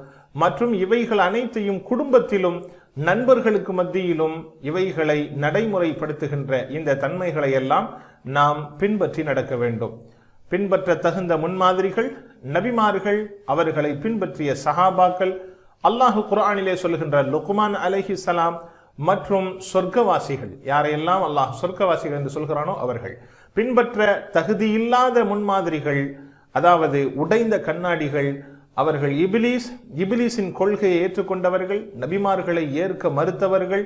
மற்றும் இவைகள் அனைத்தையும் குடும்பத்திலும் நண்பர்களுக்கு மத்தியிலும் இவைகளை நடைமுறைப்படுத்துகின்ற இந்த தன்மைகளை எல்லாம் நாம் பின்பற்றி நடக்க வேண்டும். பின்பற்ற தகுந்த முன்மாதிரிகள் நபிமார்கள், அவர்களை பின்பற்றிய சஹாபாக்கள், அல்லாஹு குர்ஆனிலே சொல்கின்ற லுக்மான் அலைஹிஸ்ஸலாம் மற்றும் சொர்க்கவாசிகள், யாரையெல்லாம் அல்லாஹ் சொர்க்கவாசிகள் என்று சொல்கிறானோ அவர்கள். பின்பற்ற தகுதியில்லாத முன்மாதிரிகள், அதாவது உடைந்த கண்ணாடிகள், அவர்கள் இபிலீஸின் கொள்கையை ஏற்றுக்கொண்டவர்கள், நபிமார்களை ஏற்க மறுத்தவர்கள்,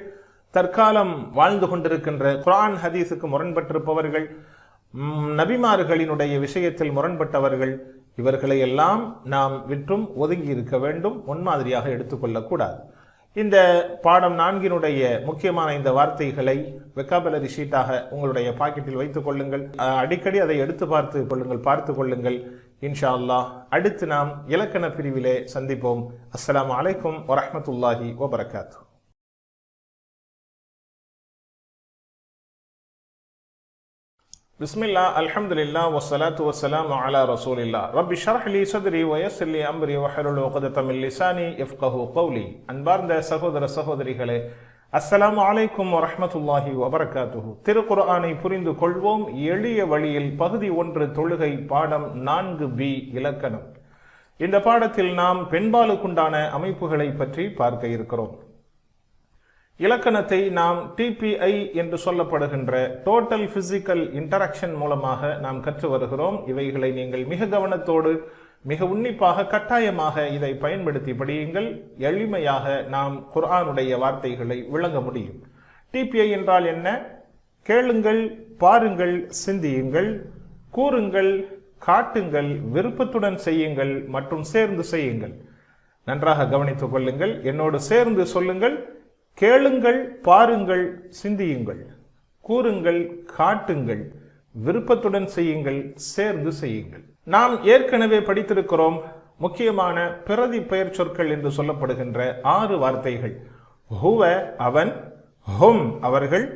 தற்காலம் வாழ்ந்து கொண்டிருக்கின்ற குர்ஆன் ஹதீஸுக்கு முரண்பட்டிருப்பவர்கள், நபிமார்களினுடைய விஷயத்தில் முரண்பட்டவர்கள், இவர்களை எல்லாம் நாம் விற்றும் ஒதுங்கி இருக்க வேண்டும், முன்மாதிரியாக எடுத்துக்கொள்ளக்கூடாது. இந்த பாடம் 4 முக்கியமான இந்த வார்த்தைகளை வெக்காபுலரி ஷீட்டாக உங்களுடைய பாக்கெட்டில் வைத்துக் கொள்ளுங்கள். அடிக்கடி அதை எடுத்து பார்த்து கொள்ளுங்கள். இன்ஷா அல்லாஹ் அடுத்து நாம் இலக்கண பிரிவிலே சந்திப்போம். அஸ்ஸலாமு அலைக்கும் வரஹ்மத்துல்லாஹி வபரகாத்துஹு. பிஸ்மில்லா அல்ஹம்துலில்லாஹ் வஸ்ஸலாத்து வஸ்ஸலாமு அலா ரசூலில்லாஹ். ரப்பி ஷ்ரஹ் லி ஸத்ரி வ யஸ்ஸிர் லி அம்ரி வஹ்லுல் உக்தத்தம் மின் லிசானி யஃப்கஹு கௌலி. அன்பார்ந்த சகோதர சகோதரிகளே, அஸ்ஸலாமு அலைக்கும் வரஹ்மத்துல்லாஹி வபரகாத்துஹு. திருக்குர்ஆனை புரிந்து கொள்வோம் எளிய வழியில் பகுதி 1 தொழுகை பாடம் 4B இலக்கணம். இந்த பாடத்தில் நாம் பெண்பாலுக்குண்டான அமைப்புகளை பற்றி பார்க்க இருக்கிறோம். இலக்கணத்தை நாம் டிபிஐ என்று சொல்லப்படுகின்ற டோட்டல் பிசிக்கல் இன்டராக்ஷன் மூலமாக நாம் கற்று வருகிறோம். இவைகளை நீங்கள் மிக கவனத்தோடு மிக உன்னிப்பாக கட்டாயமாக இதை பயன்படுத்தி படியுங்கள். எளிமையாக நாம் குர்ஆனுடைய வார்த்தைகளை விளங்க முடியும். டிபிஐ என்றால் என்ன? கேளுங்கள், பாருங்கள், சிந்தியுங்கள், கூறுங்கள், காட்டுங்கள், விருப்பத்துடன் செய்யுங்கள் மற்றும் சேர்ந்து செய்யுங்கள். நன்றாக கவனித்துக் கொள்ளுங்கள். என்னோடு சேர்ந்து சொல்லுங்கள். கேளுங்கள், பாருங்கள், சிந்தியுங்கள், கூறுங்கள், காட்டுங்கள், விருப்பத்துடன் செய்யுங்கள், சேர்ந்து செய்யுங்கள். நாம் ஏற்கனவே படித்திருக்கிறோம் முக்கியமான பிரதி பெயர் சொற்கள் என்று சொல்லப்படுகின்ற 6 வார்த்தைகள். ஹுவ அவன், ஹும் அவர்கள்,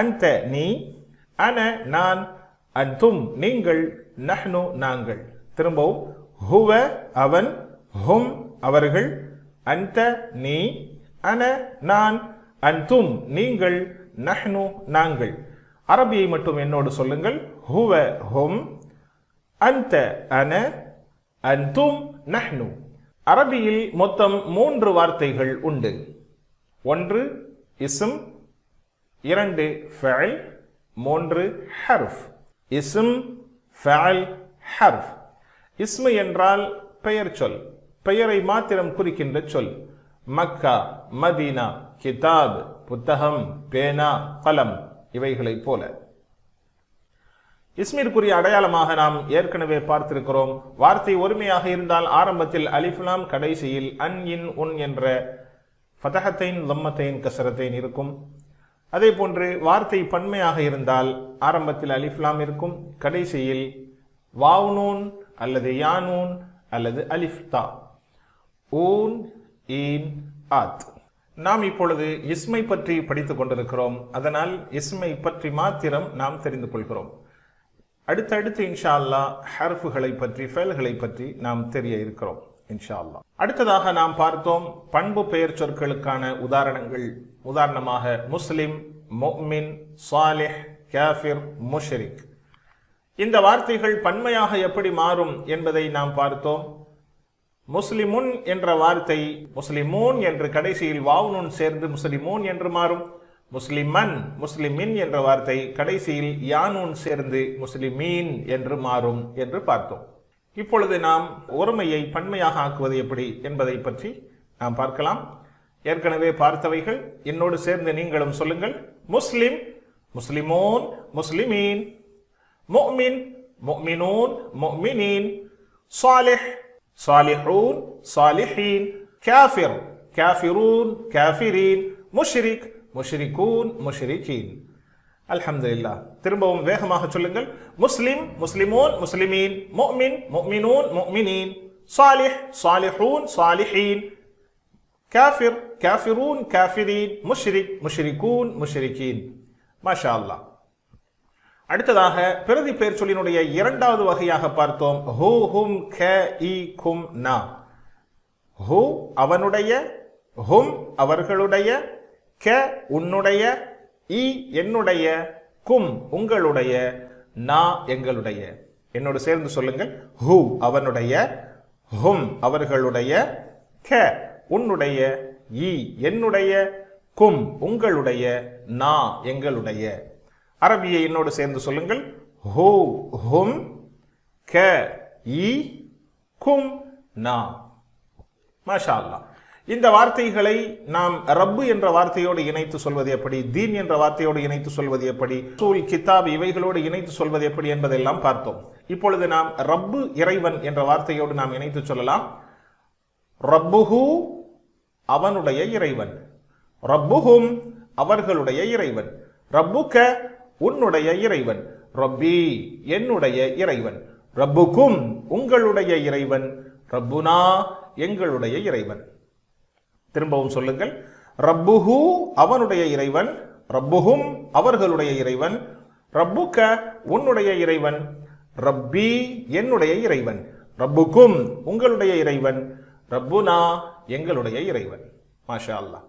அன்த நீ, அன நான், அன்தும் நீங்கள், நஹ்னு நாங்கள். திரும்பவும் ஹுவ அவன், ஹும் அவர்கள், அன்த நீ, அன நான், அன்தும் நீங்கள், நஹ்னு நாங்கள். அரபியை மட்டும் என்னோடு சொல்லுங்கள். ஹுவ ஹும், அன்த அன, அன்தும் நஹ்னு. அரபியில் மொத்தம் 3 வார்த்தைகள் உண்டு. 1 இஸ்ம், 2 ஃபஅல், 3 ஹர்ஃப். இஸ்ம், ஃபஅல், ஹர்ஃப். இஸ்மு என்றால் பெயர் சொல், பெயரை மாத்திரம் குறிக்கின்ற சொல். மக்கா, மதீனா, கிதாப் புத்தகம், பேனா, கலம் இவைகளை போல. இஸ்மிற்குரிய அடையாளமாக நாம் ஏற்கனவே பார்த்திருக்கிறோம். வார்த்தை ஒருமையாக இருந்தால் ஆரம்பத்தில் அலிஃப்லாம், கடைசியில் அன், இன், உன் என்ற ஃபதஹத்தைன், லம்மத்தைன், கஸரத்தைன் இருக்கும். அதே போன்று வார்த்தை பன்மையாக இருந்தால் ஆரம்பத்தில் அலிஃப்லாம் இருக்கும், கடைசியில் வாவ்னூன் அல்லது யானூன் அல்லது அலிஃப் தா. ஊன், ஈன், ஆத். நாம் இப்பொழுது இஸ்மை பற்றி படித்துக் கொண்டிருக்கிறோம். அதனால் இஸ்மை பற்றி மாத்திரம் நாம் தெரிந்து கொள்கிறோம். அடுத்தடுத்து இன்ஷா அல்லாஹ் ஹர்ஃபுகளை பற்றி, ஃபெயல்களை பற்றி நாம் தெரிய இருக்கிறோம் இன்ஷா அல்லாஹ். அடுத்ததாக நாம் பார்த்தோம் பண்பு பெயர் சொற்களுக்கான உதாரணங்கள். உதாரணமாக முஸ்லிம், முஃமின், சாலிஹ், காஃபிர், முஷ்ரிக். இந்த வார்த்தைகள் பன்மையாக எப்படி மாறும் என்பதை நாம் பார்த்தோம். முஸ்லிமுன் என்ற வார்த்தை முஸ்லிமூன் என்று கடைசியில் வாவ்னூன் சேர்ந்து முஸ்லிமூன் என்று மாறும். முஸ்லிமன், முஸ்லிமின் என்ற வார்த்தை கடைசியில் யானூன் சேர்ந்து முஸ்லிமீன் என்று மாறும் என்று பார்த்தோம். இப்பொழுது நாம் ஒருமையை பன்மையாக ஆக்குவது எப்படி என்பதை பற்றி நாம் பார்க்கலாம். ஏற்கனவே பார்த்தவைகள் என்னோடு சேர்ந்து நீங்களும் சொல்லுங்கள். முஸ்லிம், முஸ்லிமூன், முஸ்லிமீன். முஃமின், முஃமினூன், முஃமினீன். சாலிஹ், சாலிஹூன், சாலிஹீன். காஃபிர், காஃபிரூன், காஃபிரீன். முஷ்ரிக், முஷ்ரிகூன், முஷ்ரிகீன். அல்ஹம்துலில்லாஹ். திரும்பவும் வேகமாக சொல்லுங்கள். முஸ்லிம், முஸ்லிமூன், முஸ்லிமீன். முஃமின், முஃமினூன், முஃமினீன். சாலிஹ், சாலிஹூன், சாலிஹீன். காஃபிர், காஃபிரூன், காஃபிரீன். முஷ்ரிக், முஷ்ரிகூன், முஷ்ரிகீன். மாஷா அல்லாஹ். அடுத்ததாக பிரதி பெயர் சொல்லினுடைய இரண்டாவது வகையாக பார்த்தோம். ஹூ ஹும் க இ கும் நா. ஹூ அவனுடைய, ஹும் அவர்களுடைய, க உன்னுடைய, இ என்னுடைய, கும் உங்களுடைய, நா எங்களுடைய. என்னோடு சேர்ந்து சொல்லுங்கள். ஹூ அவனுடைய, ஹும் அவர்களுடைய, க உன்னுடைய, இ என்னுடைய, கும் உங்களுடைய, நா எங்களுடைய. அரபியை என்னோடு சேர்ந்து சொல்லுங்கள். ஹூ ஹும் க இ கும் நா. மாஷா அல்லாஹ். இந்த வார்த்தைகளை நாம் ரப்பு என்ற வார்த்தையோடு இணைத்து சொல்வது எப்படி, தீன் என்ற வார்த்தையோடு இணைத்து சொல்வது எப்படி, ரசூல், கிதாப் இவைகளோடு இணைத்து சொல்வது எப்படி என்பதெல்லாம் பார்த்தோம். இப்பொழுது நாம் ரப்பு இறைவன் என்ற வார்த்தையோடு நாம் இணைத்து சொல்லலாம். ரப்புஹு அவனுடைய இறைவன், ரப்புஹும் அவர்களுடைய இறைவன், ரப்புக உன்னுடைய இறைவன், ரப்பி என்னுடைய இறைவன், ரப்புக்கும் உங்களுடைய இறைவன், ரப்புனா எங்களுடைய இறைவன். திரும்பவும் சொல்லுங்கள். ரப்புஹு அவனுடைய இறைவன், ரப்புஹும் அவர்களுடைய இறைவன், ரப்புக உன்னுடைய இறைவன், ரப்பி என்னுடைய இறைவன், ரப்புக்கும் உங்களுடைய இறைவன், ரப்புனா எங்களுடைய இறைவன். மாஷா அல்லாஹ்.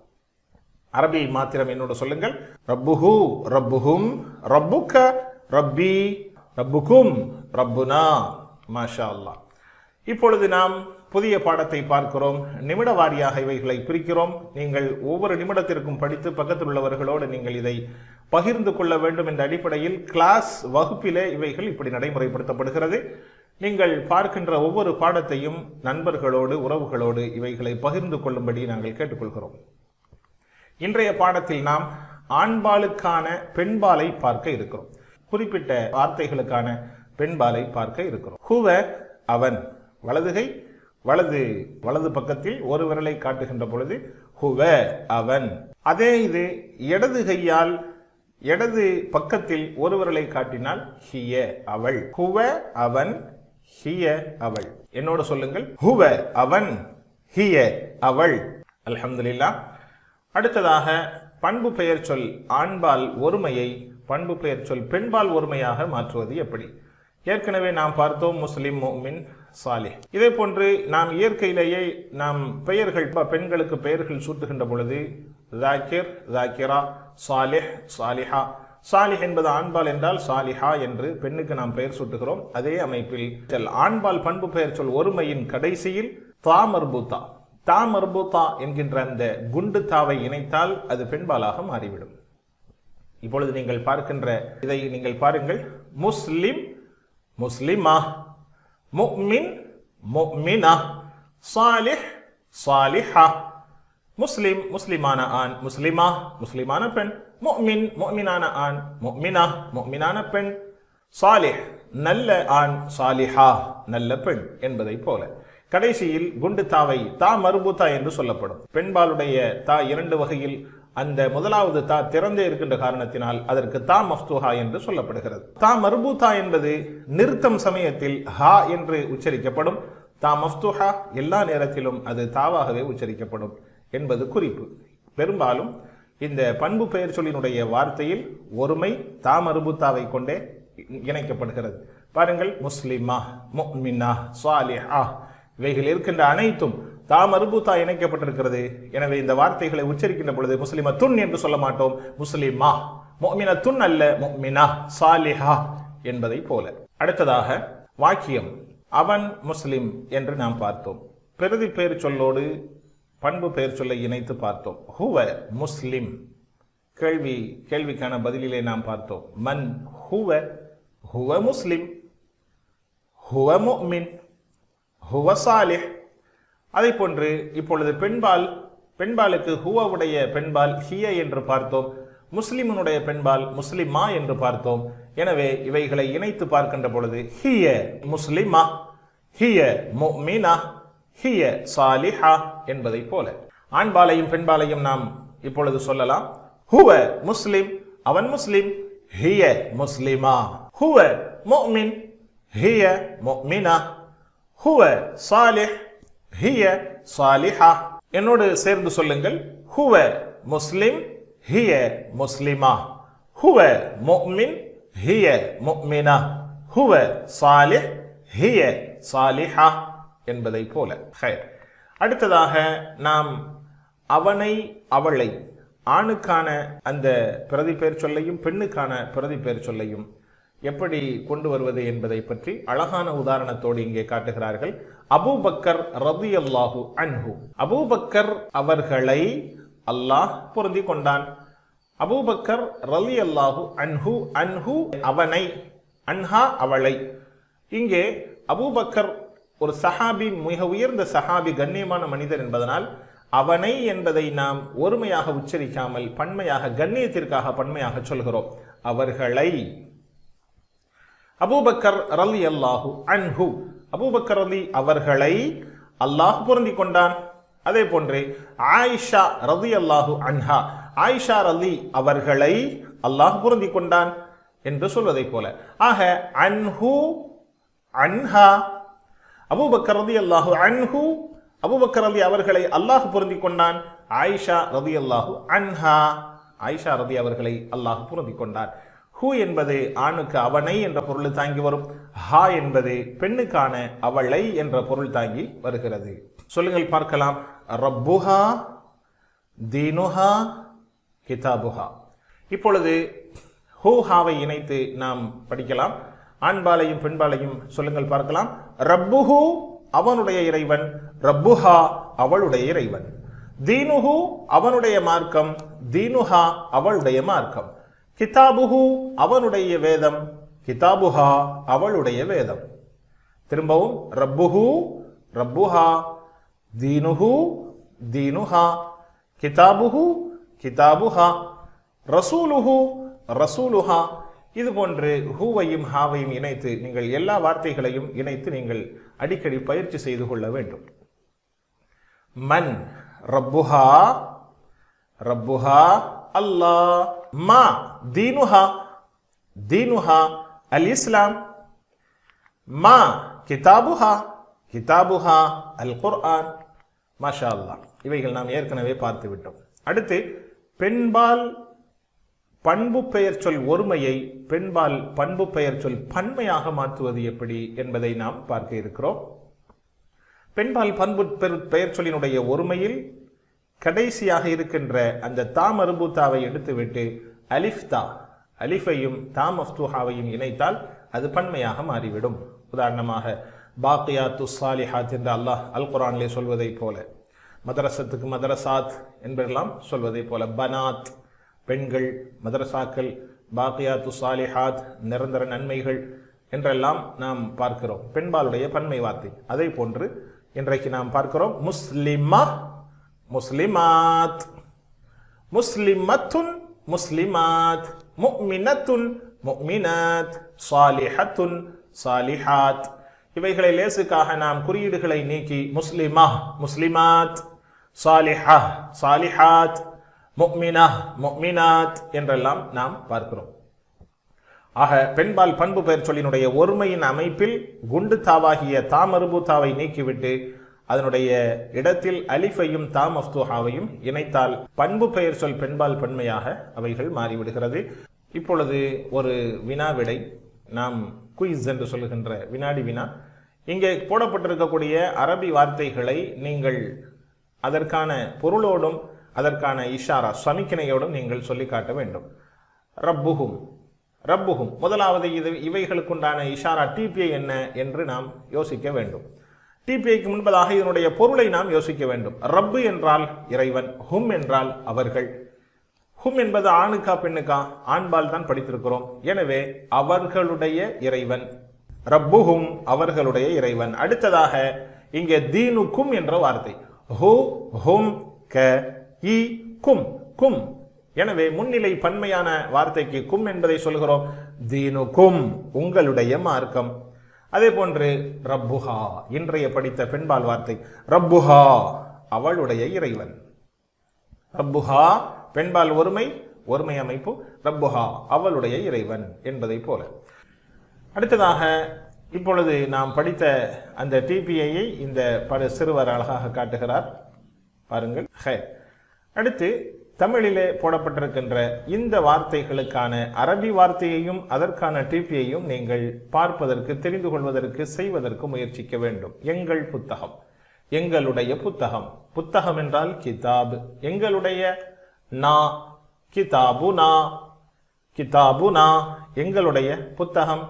அரபி மாத்திரம் என்னோட சொல்லுங்கள். ரப்புஹு ரப்புஹும், ரப்புக ரப்பி, ரப்புக்கும் ரப்புனா. மாஷா அல்லாஹ். இப்பொழுது நாம் புதிய பாடத்தை பார்க்கிறோம். நிமிட வாரியாக இவைகளை பிரிக்கிறோம். நீங்கள் ஒவ்வொரு நிமிடத்திற்கும் படித்து பக்கத்தில் உள்ளவர்களோடு நீங்கள் இதை பகிர்ந்து கொள்ள வேண்டும் என்ற அடிப்படையில் கிளாஸ் வகுப்பிலே இவைகள் இப்படி நடைமுறைப்படுத்தப்படுகிறது. நீங்கள் பார்க்கின்ற ஒவ்வொரு பாடத்தையும் நண்பர்களோடு, உறவுகளோடு இவைகளை பகிர்ந்து கொள்ளும்படி நாங்கள் கேட்டுக்கொள்கிறோம். இன்றைய பாடத்தில் நாம் ஆண்பாலுக்கான பெண்பாலை பார்க்க இருக்கிறோம். குறிப்பிட்ட வார்த்தைகளுக்கான பெண்பாலை பார்க்க இருக்கிறோம். ஹுவ அவன், வலதுகை வலது பக்கத்தில் ஒரு விரலை காட்டுகின்ற பொழுது ஹுவ அவன். அதே இது இடது கையால் இடது பக்கத்தில் ஒரு விரலை காட்டினால் ஹிய அவள். ஹுவ அவன், ஹிய அவள். என்னோட சொல்லுங்கள். ஹுவ அவன், ஹிய அவள். அல்ஹம்துலில்லாஹ். அடுத்ததாக பண்பு பெயர் சொல் ஆண்பால் ஒருமையை பண்பு பெயர் சொல் பெண்பால் ஒருமையாக மாற்றுவது எப்படி? ஏற்கனவே நாம் பார்த்தோம். முஸ்லிம், முஃமின், சாலிஹ். இதே போன்று நாம் இயற்கையிலேயே நாம் பெயர்கள், பெண்களுக்கு பெயர்கள் சூட்டுகின்ற பொழுது ஜாக்கிர், ஜாக்கிரா, சாலிஹ், சாலிஹா. சாலிஹ் என்பது ஆண்பால் என்றால் சாலிஹா என்று பெண்ணுக்கு நாம் பெயர் சூட்டுகிறோம். அதே அமைப்பில் ஆண்பால் பண்பு பெயர் சொல் ஒருமையின் கடைசியில் தா மர்பூத்தா, தா மர்பூத்தா என்கின்ற அந்த குண்டு தாவை இணைத்தால் அது பெண்பாலாக மாறிவிடும். இப்பொழுது நீங்கள் பார்க்கின்ற இதை நீங்கள் பாருங்கள். முஸ்லிம், முஸ்லிமா, முஃமின், முஃமினா, சாலிஹ், சாலிஹா. முஸ்லிம் முஸ்லிமான ஆண், முஸ்லிமா முஸ்லிமான பெண், முஃமின் முஃமினான ஆண், முஃமினா முஃமினான பெண், சாலிஹ் நல்ல ஆண், சாலிஹா நல்ல பெண் என்பதை போல கடைசியில் குண்டு தாவை தா மர்பூத்தா என்று சொல்லப்படும். பெண்பாலுடைய தா இரண்டு வகையில் அந்த முதலாவது தா திறந்தே இருக்கின்ற காரணத்தினால் அதற்கு தா மஃப்தூஹா என்று சொல்லப்படுகிறது. தா மர்பூத்தா என்பது நிறுத்தம் சமயத்தில் ஹா என்று உச்சரிக்கப்படும். தா மஃப்தூஹா எல்லா நேரத்திலும் அது தாவாகவே உச்சரிக்கப்படும் என்பது குறிப்பு. பெரும்பாலும் இந்த பண்பு பெயர் சொல்லினுடைய வார்த்தையில் ஒருமை தா மர்பூத்தாவை கொண்டே இணைக்கப்படுகிறது. பாருங்கள். முஸ்லிமா, முஃமினா, சாலிஹா இவைகள் இருக்கின்ற அனைத்தும் தா மர்பூத்தா இணைக்கப்பட்டிருக்கிறது. எனவே இந்த வார்த்தைகளை உச்சரிக்கின்ற பொழுது முஸ்லிமத்துன் என்று சொல்ல மாட்டோம், முஸ்லிமா. முஃமினத்துன் அல்ல, முஃமினா, சாலிஹா என்பதை போல. அடுத்ததாக வாக்கியம் அவன் முஸ்லிம் என்று நாம் பார்த்தோம். பிரதி பெயர் சொல்லோடு பண்பு பெயர் சொல்லை இணைத்து பார்த்தோம். ஹுவ முஸ்லிம். கேள்விக்கான பதிலிலே நாம் பார்த்தோம். மன் ஹுவ, ஹுவ முஸ்லிம், ஹுவ முஃமின், ஹுவ சாலிஹ். அதை போன்று இப்பொழுது பெண்பாலுக்கு ஹுவவுடைய பெண்பால் ஹிய என்று பார்த்தோம். முஸ்லிமுடைய பெண்பால் முஸ்லிமா என்று பார்த்தோம். எனவே இவைகளை இணைத்து பார்க்கின்ற பொழுது ஹிய முஸ்லிமா, ஹிய முஃமினா, ஹிய சாலிஹா என்பதை போல ஆண்பாலையும் பெண்பாலையும் நாம் இப்பொழுது சொல்லலாம். ஹுவ முஸ்லிம், அவன் முஸ்லிம், ஹிய முஸ்லிமா. ஹுவ முஃமின், ஹிய முஃமினா. ஹுவ சாலிஹ், ஹிய சாலிஹா. என்னோடு சேர்ந்து சொல்லுங்கள். ஹுவ முஸ்லிம், ஹிய முஸ்லிமா. ஹுவ முஃமின், ஹிய முஃமினா, ஹுவ சாலிஹ், ஹிய சாலிஹா என்பதை போல. அடுத்ததாக நாம் அவனை அவளை ஆணுக்கான அந்த பிரதி பெயர் சொல்லையும் பெண்ணுக்கான பிரதி பெயர் சொல்லையும் எப்படி கொண்டு வருவது என்பதை பற்றி அழகான உதாரணத்தோடு இங்கே காட்டுகிறார்கள். அபூபக்கர் ரலியல்லாஹு அன்ஹு, அபூபக்கர் அவர்களை அல்லாஹ் பொருந்தி கொண்டான். அபூபக்கர் ரலியல்லாஹு அன்ஹு, அன்ஹு அவனை, அன்ஹா அவளை. இங்கே அபூபக்கர் ஒரு சஹாபி, மிக உயர்ந்த சஹாபி, கண்ணியமான மனிதர் என்பதனால் அவனை என்பதை நாம் ஒருமையாக உச்சரிக்காமல் பன்மையாக, கண்ணியத்திற்காக பன்மையாக சொல்கிறோம். அவர்களை அபூபக்கர் ரலியல்லாஹு அன்ஹு, அபூபக்கர் ரலி அவர்களை அல்லாஹ் பொருந்தி கொண்டான். அதே போன்று ஆயிஷா ரலியல்லாஹு அன்ஹா, ஆயிஷா ரலி அவர்களை அல்லாஹ் பொருந்தி கொண்டான் என்று சொல்வதை போல. ஆக அன்ஹு அன்ஹா, அபூபக்கர் ரலியல்லாஹு அன்ஹு, அபூபக்கர் ரலி அவர்களை அல்லாஹ் பொருந்தி கொண்டான். ஆயிஷா ரலியல்லாஹு அன்ஹா, ஆயிஷா ரலி அவர்களை அல்லாஹ் பொருந்தி கொண்டான். ஹூ என்பது ஆணுக்கு அவனை என்ற பொருள் தாங்கி வரும். ஹா என்பது பெண்ணுக்கான அவளை என்ற பொருள் தாங்கி வருகிறது. சொல்லுங்கள் பார்க்கலாம். ரப்புஹா, தீனுஹா, கிதாபுஹா. இப்பொழுது ஹூ ஹாவை இணைத்து நாம் படிக்கலாம். ஆண்பாலையும் பெண்பாலையும் சொல்லுங்கள் பார்க்கலாம். ரப்புஹு அவனுடைய இறைவன், ரப்புஹா அவளுடைய இறைவன். தீனுஹு அவனுடைய மார்க்கம், தீனுஹா அவளுடைய மார்க்கம். கிதாபுஹு அவனுடைய வேதம், கிதாபுஹா அவளுடைய வேதம். திரும்பவும் ரப்புஹு ரப்புஹா, தீனுஹு தீனுஹா, கிதாபுஹு கிதாபுஹா, ரசூலுஹு ரசூலுஹா. இது போன்று ஹூவையும் ஹாவையும் இணைத்து நீங்கள் எல்லா வார்த்தைகளையும் இணைத்து நீங்கள் அடிக்கடி பயிற்சி செய்து கொள்ள வேண்டும். மன் ரப்புஹா, ரப்புஹா அல்லாஹ். மா தீனுஹா, தீனுஹா அல் இஸ்லாம். மா கிதாபுஹா, கிதாபுஹா அல் குர்ஆன். மாஷா அல்லாஹ். இவைகள் நாம் ஏற்கனவே பார்த்து விட்டோம். அடுத்து பெண்பால் பண்பு பெயர் சொல் ஒருமையை பெண்பால் பண்பு பெயர் சொல் பன்மையாக மாற்றுவது எப்படி என்பதை நாம் பார்க்க இருக்கிறோம். பெண்பால் பண்பு பெயர் சொல்லினுடைய ஒருமையில் கடைசியாக இருக்கின்ற அந்த தா மர்பூத்தாவை எடுத்துவிட்டு அலிஃப் தா, அலிஃபையும் தா மஃப்தூஹாவையும் இணைத்தால் அது பன்மையாக மாறிவிடும். உதாரணமாக பாக்கியாத்து சாலிஹாத் என்று அல்லாஹ் அல் குர்ஆனிலே சொல்வதை போல, மதரசத்துக்கு மதரசாத் என்பதெல்லாம் சொல்வதை போல, பனாத் பெண்கள், மதரசாக்கள், பாக்கியாத்து சாலிஹாத் நிரந்தர நன்மைகள் என்றெல்லாம் நாம் பார்க்கிறோம். பெண்பாலுடைய பன்மை வார்த்தை. அதே போன்று இன்றைக்கு நாம் பார்க்கிறோம் முஸ்லிமா, முஸ்லிமாத், முஸ்லிமத்துன், முஸ்லிமாத், முஃமினத்துன், முஃமினாத், சாலிஹத்துன், சாலிஹாத். இவைகளை லேசுக்காக நாம் குறியீடுகளை நீக்கி முஸ்லிமா, முஸ்லிமாத், சாலிஹா, சாலிஹாத், முஃமினா, முஃமினாத் என்றெல்லாம் நாம் பார்க்கிறோம். ஆக பெண்பால் பண்பு பெயர் சொல்லினுடைய ஒருமையின் அமைப்பில் குண்டு தாவாகிய தா மர்பூத்தாவை நீக்கிவிட்டு அதனுடைய இடத்தில் அலிஃபையும் தா மஃப்தூஹாவையும் இணைத்தால் பண்பு பெயர் சொல் பெண்பால் பன்மையாக அவைகள் மாறிவிடுகிறது. இப்பொழுது ஒரு வினாவிடை, நாம் குயிஸ் என்று சொல்லுகின்ற வினாடி வினா. இங்கே போடப்பட்டிருக்கக்கூடிய அரபி வார்த்தைகளை நீங்கள் அதற்கான பொருளோடும் அதற்கான இஷாரா சமிக்கனையோடும் நீங்கள் சொல்லி காட்ட வேண்டும். ரப்புஹும், ரப்புஹும் முதலாவது இவைகளுக்குண்டான இஷாரா டிபிஐ என்ன என்று நாம் யோசிக்க வேண்டும். டிபிஐக்கு முன்பதாக இதனுடைய பொருளை நாம் யோசிக்க வேண்டும். ரப்பு என்றால் இறைவன், ஹும் என்றால் அவர்கள். ஹும் என்பது ஆணுக்கா பெண்ணுக்கா? ஆண்பால் தான் படித்திருக்கிறோம். எனவே அவர்களுடைய இறைவன், ரப்புஹும் அவர்களுடைய இறைவன். அடுத்ததாக இங்கே தீனுக்கும் என்ற வார்த்தை, ஹு ஹும் க இ கும், கும். எனவே முன்னிலை பன்மையான வார்த்தைக்கு கும் என்பதை சொல்கிறோம். தீனுக்கும் உங்களுடைய மார்க்கம். அதே போன்று ரப்புஹா இன்றைய படித்த பெண்பால் வார்த்தை, ரப்புஹா அவளுடைய இறைவன். ரப்புஹா பெண்பால் ஒருமை, ஒருமை அமைப்பு, ரப்புஹா அவளுடைய இறைவன் என்பதை போல. அடுத்ததாக இப்பொழுது நாம் படித்த அந்த டிபிஐயை இந்த சிறுவர் அழகாக காட்டுகிறார் பாருங்கள். அடுத்து தமிழிலே போடப்பட்டிருக்கின்ற இந்த வார்த்தைகளுக்கான அரபி வார்த்தையையும் அதற்கான டிபியையும் நீங்கள் பார்ப்பதற்கு, தெரிந்து கொள்வதற்கு, செய்வதற்கு முயற்சிக்க வேண்டும். எங்கள் புத்தகம், எங்களுடைய புத்தகம். புத்தகம் என்றால் கிதாப். எங்களுடைய நா, கிதாபுனா, கிதாபுனா எங்களுடைய புத்தகம்.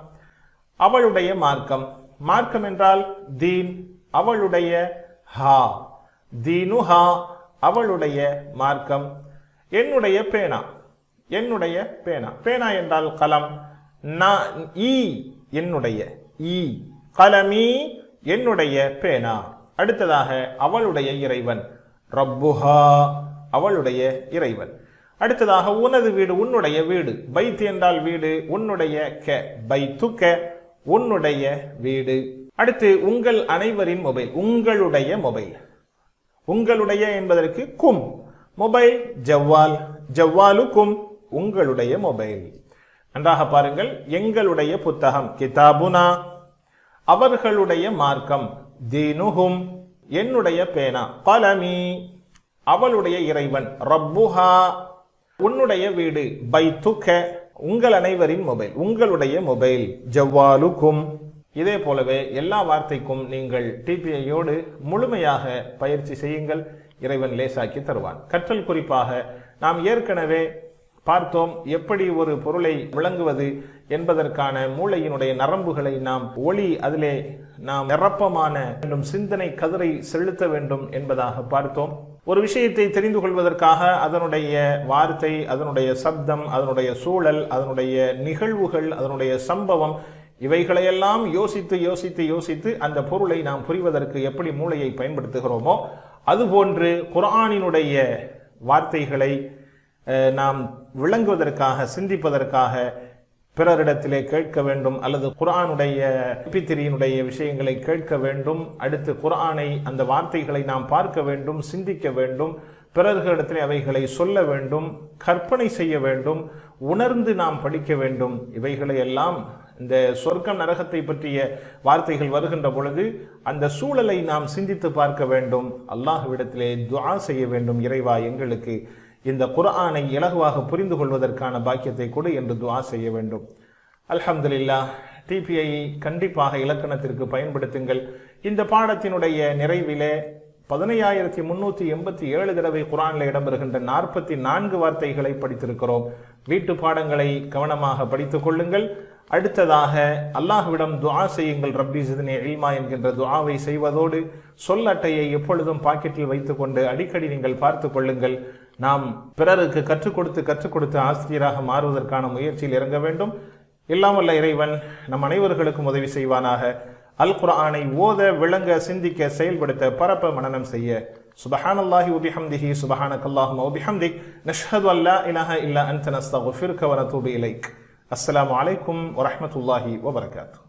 அவளுடைய மார்க்கம், மார்க்கம் என்றால் தீன். அவளுடைய ஹா, தீனுஹா அவளுடைய மார்க்கம். என்னுடைய பேனா, என்னுடைய பேனா. பேனா என்றால் கலம். ஈ என்னுடைய, ஈ கலமி என்னுடைய பேனா. அடுத்ததாக அவளுடைய இறைவன், ரப்புஹா அவளுடைய இறைவன். அடுத்ததாக உனது வீடு, உன்னுடைய வீடு. பைத் என்றால் வீடு, உன்னுடைய க, பைத்துக்க உன்னுடைய வீடு. அடுத்து உங்கள் அனைவரின் மொபைல், உங்களுடைய மொபைல். உங்களுடைய என்பதற்கு கும், மொபைல் ஜவ்வால், ஜவ்வாலுக்கும் உங்களுடைய மொபைல். நன்றாக பாருங்கள். எங்களுடைய புத்தகம் கிதாபுனா, அவர்களுடைய மார்க்கம் தீனுஹும், என்னுடைய பேனா கலமி, அவளுடைய இறைவன் ரப்புஹா, உன்னுடைய வீடு பைத்துக்க, உங்கள் அனைவரின் மொபைல், உங்களுடைய மொபைல் ஜவ்வாலுக்கும். இதே போலவே எல்லா வார்த்தைக்கும் நீங்கள் டிபிஐயோடு முழுமையாக பயிற்சி செய்யுங்கள். இறைவன் லேசாக்கி தருவான். கற்றல் குறிப்பாக நாம் ஏற்கனவே பார்த்தோம், எப்படி ஒரு பொருளை விளங்குவது என்பதற்கான மூளையினுடைய நரம்புகளை நாம் அதிலே நாம் நிரப்பமான சிந்தனை கதிரை செலுத்த வேண்டும் என்பதாக பார்த்தோம். ஒரு விஷயத்தை தெரிந்து கொள்வதற்காக அதனுடைய வார்த்தை, அதனுடைய சப்தம், அதனுடைய சூழல், அதனுடைய நிகழ்வுகள், அதனுடைய சம்பவம், இவைகளையெல்லாம் யோசித்து யோசித்து யோசித்து அந்த பொருளை நாம் புரிவதற்கு எப்படி மூளையை பயன்படுத்துகிறோமோ அதுபோன்று குர்ஆனினுடைய வார்த்தைகளை நாம் விளங்குவதற்காக, சிந்திப்பதற்காக பிறரிடத்திலே கேட்க வேண்டும், அல்லது குர்ஆனுடைய MP3 விஷயங்களை கேட்க வேண்டும். அடுத்து குர்ஆனை, அந்த வார்த்தைகளை நாம் பார்க்க வேண்டும், சிந்திக்க வேண்டும், பிறர்களிடத்திலே அவைகளை சொல்ல வேண்டும், கற்பனை செய்ய வேண்டும், உணர்ந்து நாம் படிக்க வேண்டும். இவைகளை எல்லாம் இந்த சொர்க்கம் நரகத்தை பற்றிய வார்த்தைகள் வருகின்ற பொழுது அந்த சூழலை நாம் சிந்தித்து பார்க்க வேண்டும். அல்லாஹ்விடத்திலே துஆ செய்ய வேண்டும், இறைவா எங்களுக்கு இந்த குர்ஆனை இலகுவாக புரிந்து கொள்வதற்கான பாக்கியத்தை கொடு என்று துஆ செய்ய வேண்டும். அல்ஹம்துலில்லாஹ். டிபிஐ கண்டிப்பாக இலக்கணத்திற்கு பயன்படுத்துங்கள். இந்த பாடத்தினுடைய நிறைவிலே 15387 தடவை குர்ஆனில் இடம்பெறுகின்ற 44 வார்த்தைகளை படித்திருக்கிறோம். வீட்டு பாடங்களை கவனமாக படித்துக் கொள்ளுங்கள். அடுத்ததாக அல்லாஹ்விடம் துஆ செய்யுங்கள். ரப்பி ஸித்னி இல்மா என்கின்ற துஆவை செய்வதோடு சொல் அட்டையை எப்பொழுதும் பாக்கெட்டில் வைத்துக்கொண்டு அடிக்கடி நீங்கள் பார்த்து கொள்ளுங்கள். நாம் பிறருக்கு கற்றுக் கொடுத்து ஆசிரியராக மாறுவதற்கான முயற்சியில் இறங்க வேண்டும். எல்லாம் வல்ல இறைவன் நம் அனைவர்களுக்கும் உதவி செய்வானாக. அல் குர்ஆனை ஓத, விளங்க, சிந்திக்க, செயல்படுத்த, பரப்ப, மனனம் செய்ய. சுப்ஹானல்லாஹி வ பிஹம்திஹி, சுப்ஹானக்கல்லாஹும்ம வ பிஹம்திக், நஷ்ஹது அன் லா இலாஹா இல்லா அன்த, நஸ்தக்ஃபிருக வ நதூபு இலைக். அஸ்ஸலாமு அலைக்கும் வ ரஹ்மத்துல்லாஹி வ பரகாத்துஹு.